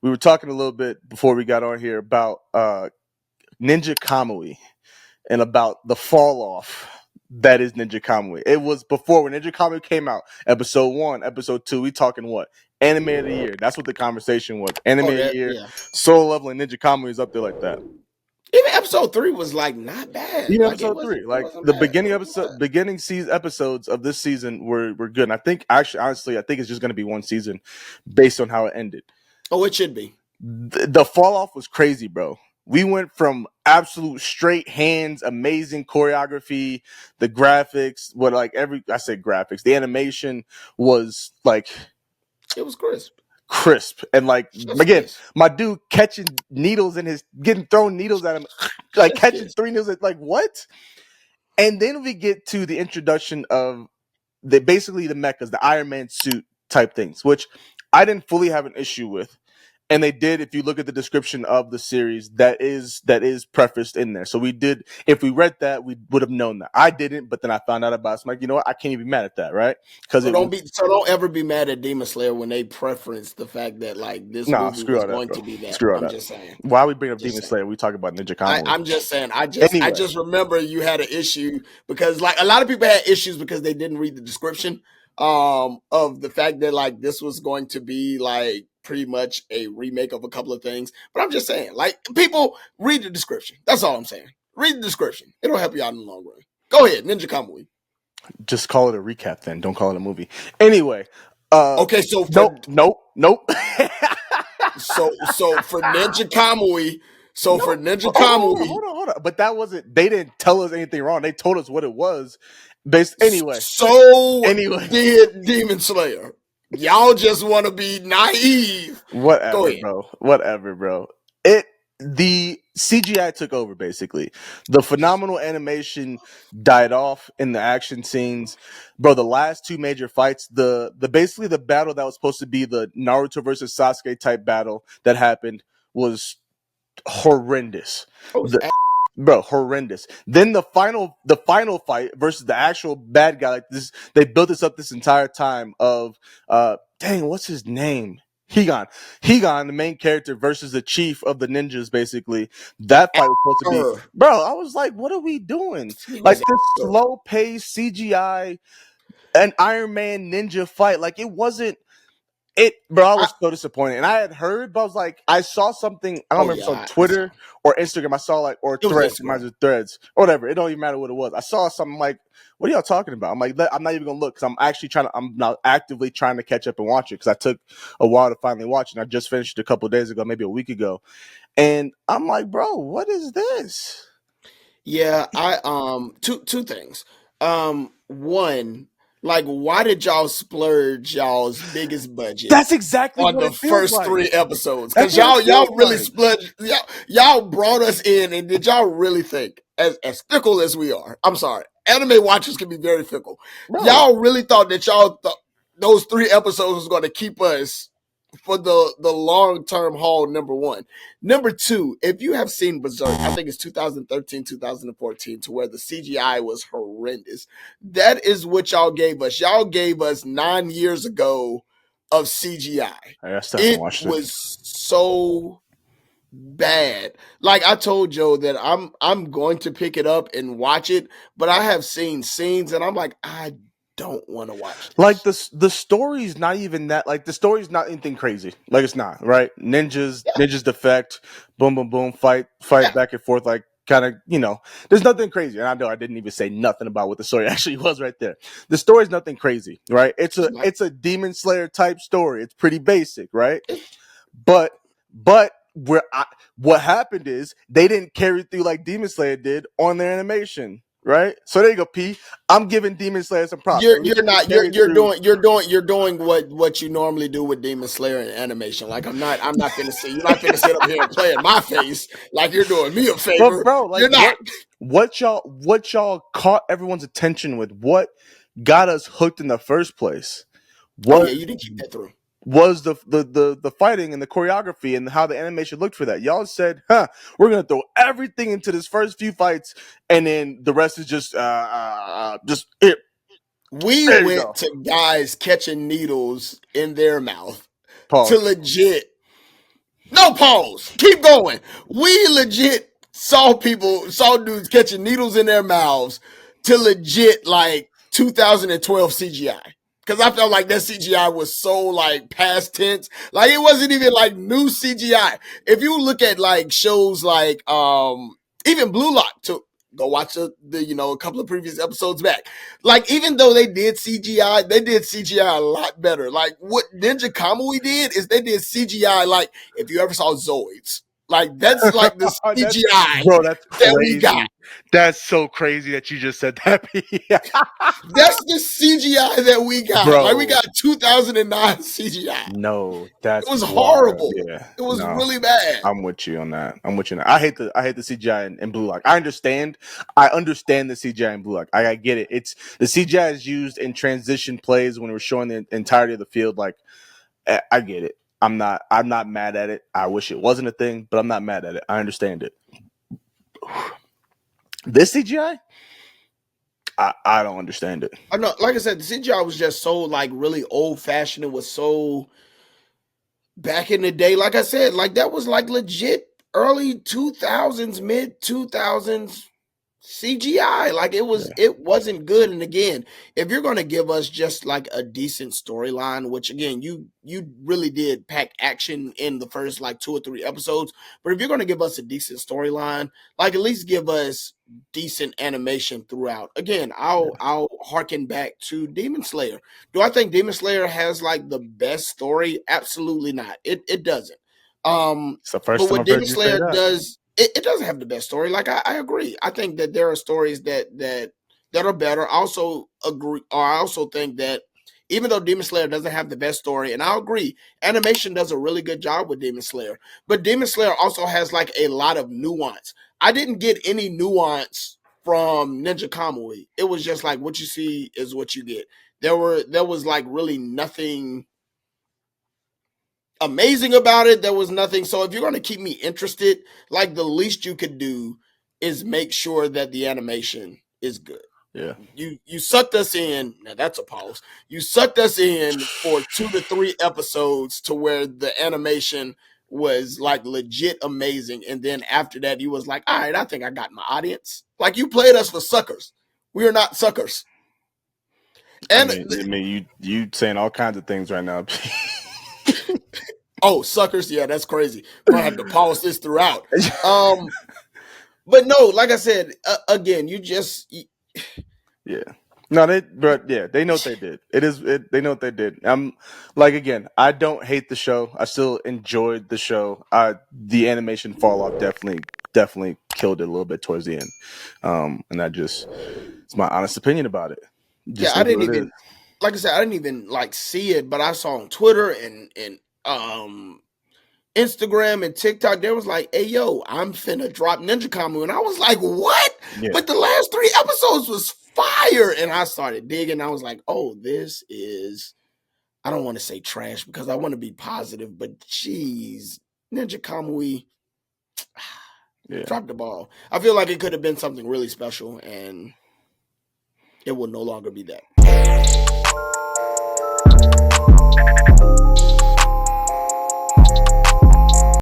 we were talking a little bit before we got on here about Ninja Kamui and about the fall off that is Ninja Kamui. It was before when Ninja Kamui came out, episode 1, episode 2. We talking what? Anime of the year. That's what the conversation was. Anime of the year. Yeah. Solo Leveling Ninja Kamui is up there like that. Even episode 3 was like not bad. Even Like episode 3, it like wasn't the bad. beginning It wasn't episode, bad. beginning season episodes of this season were good. And I think honestly, I think it's just going to be one season based on how it ended. Oh, it should be. The fall off was crazy, bro. We went from absolute straight hands, amazing choreography, the graphics, I said graphics, the animation was like It was crisp. And like again, my dude catching needles getting thrown needles at him, like catching 3 needles, like what? And then we get to the introduction of basically the mechas, the Iron Man suit type things, which I didn't fully have an issue with. And they did, if you look at the description of the series, that is prefaced in there. So we did, if we read that, we would have known that. I didn't, but then I found out about it. So I'm like, you know what? I can't even be mad at that, right? Because don't ever be mad at Demon Slayer when they preference the fact that like this movie was going to be that. I'm just saying. Why we bring up Demon Slayer? We talk about Ninja Kamui. I'm just saying. I just remember you had an issue because like a lot of people had issues because they didn't read the description of the fact that like this was going to be like pretty much a remake of a couple of things. But I'm just saying, like, people read the description. That's all I'm saying. Read the description. It'll help you out in the long run. Go ahead, Ninja Kamui. Just call it a recap then. Don't call it a movie. Anyway. Okay, so nope. so for Ninja Kamui. Hold on. But that wasn't. They didn't tell us anything wrong. They told us what it was. Anyway. Did Demon Slayer. Y'all just want to be naive. Whatever, bro. The CGI took over, basically. The phenomenal animation died off in the action scenes. Bro, the last 2 major fights, basically the battle that was supposed to be the Naruto versus Sasuke type battle that happened was horrendous. Bro, horrendous. Then the final fight versus the actual bad guy, like this, they built this up this entire time of what's his name? Higan, the main character versus the chief of the ninjas, basically. That fight was supposed to be, bro. I was like, what are we doing? Like this slow paced CGI, an Iron Man ninja fight. Like it wasn't it, bro. I was so disappointed. And I had heard, but I was like, I saw something, I don't remember if it was on Twitter or Instagram. I saw like, or threads, or whatever. It don't even matter what it was. I saw something like, what are y'all talking about? I'm like, I'm not even gonna look because I'm now actively trying to catch up and watch it because I took a while to finally watch it. And I just finished it a couple of days ago, maybe a week ago. And I'm like, bro, what is this? Yeah, two things. One, like, why did y'all splurge y'all's biggest budget? That's exactly on what the first 3 episodes because y'all really splurged. Y'all brought us in, and did y'all really think, as fickle as we are? I'm sorry, anime watchers can be very fickle. Bro. Y'all really thought that those 3 episodes was going to keep us for the long-term haul, number one. Number two, if you have seen Berserk, I think it's 2013, 2014, to where the CGI was horrendous. That is what y'all gave us. Y'all gave us 9 years ago of CGI. It was so bad. Like I told Joe that I'm going to pick it up and watch it, but I have seen scenes and I'm like, I don't want to watch this. Like the story's not even that, like the story's not anything crazy. Like it's not, right? Ninjas defect, boom, boom, boom, fight back and forth, like kind of, there's nothing crazy. And I know I didn't even say nothing about what the story actually was right there. The story's nothing crazy, right? It's a Demon Slayer type story. It's pretty basic, right? But what happened is they didn't carry through like Demon Slayer did on their animation. Right, so there you go, P. I'm giving Demon Slayer some props. You're doing what you normally do with Demon Slayer in animation. Like you're not gonna sit up here and play in my face like you're doing me a favor. But bro, like you're not. What y'all caught everyone's attention with? What got us hooked in the first place? You didn't keep that through. Was the fighting and the choreography and how the animation looked for that. Y'all said, we're gonna throw everything into this first few fights and then the rest is just it. We went to guys catching needles in their mouth to legit No pause. Keep going. We legit saw dudes catching needles in their mouths to legit like 2012 CGI. Because I felt like that CGI was so like past tense. Like it wasn't even like new CGI. If you look at like shows like even Blue Lock, to go watch a couple of previous episodes back. Like even though they did CGI, they did CGI a lot better. Like what Ninja Kamui did is they did CGI like if you ever saw Zoids. Like that's like the CGI Bro, that's that we got. crazy. That's so crazy that you just said that. That's the CGI that we got. Like we Bro, got 2009 CGI. no, It that's was wild. horrible. Yeah, It was no, really bad. I'm with you on that. I'm with you on that. I hate the CGI in Blue Lock. I understand the CGI in Blue Lock. I get it. It's the CGI is used in transition plays when we're showing the entirety of the field. Like I get it. I'm not mad at it. I wish it wasn't a thing, but I'm not mad at it. I understand it. This CGI, I don't understand it. I know, like I said, the CGI was just so like really old fashioned. It was so back in the day. Like I said, like that was like legit early 2000s, mid 2000s CGI. Like Yeah. it wasn't good. And again, if you're gonna give us just like a decent storyline, which again you really did pack action in the first like 2 or 3 episodes, but if you're gonna give us a decent storyline, like at least give us decent animation throughout. Again, I'll harken back to Demon Slayer. Do I think Demon Slayer has like the best story? Absolutely not. It doesn't. It's the first But time what I've heard Demon you say Slayer that. does, it doesn't have the best story. Like I agree. I think that there are stories that are better. I also agree, or I also think that even though Demon Slayer doesn't have the best story, and I'll agree, animation does a really good job with Demon Slayer. But Demon Slayer also has like a lot of nuance. I didn't get any nuance from Ninja Kamui. It was just like what you see is what you get. There was like really nothing amazing about it. There was nothing. So if you're going to keep me interested, like the least you could do is make sure that the animation is good. Yeah. You sucked us in. Now that's a pause. You sucked us in for 2 to 3 episodes to where the animation was like legit amazing, and then after that, you was like, all right, I think I got my audience. Like you played us for suckers. We are not suckers. And I mean, you saying all kinds of things right now. oh, suckers, yeah, that's crazy. We're gonna have to pause this throughout. But no, like I said, again, Yeah. No, they know what they did. They know what they did. I'm like again, I don't hate the show. I still enjoyed the show. The animation fall off definitely killed it a little bit towards the end. And it's my honest opinion about it. It yeah, just I is didn't what it is. even like I said, I didn't even like see it, but I saw on Twitter and Instagram and TikTok, there was like, hey yo, I'm finna drop Ninja Kamu. And I was like, what? Yeah. But the last 3 episodes was fire. And I started digging. I was like, oh, this is, I don't want to say trash because I want to be positive, but geez, Ninja Kamui Yeah. dropped the ball. I feel like it could have been something really special, and it will no longer be that.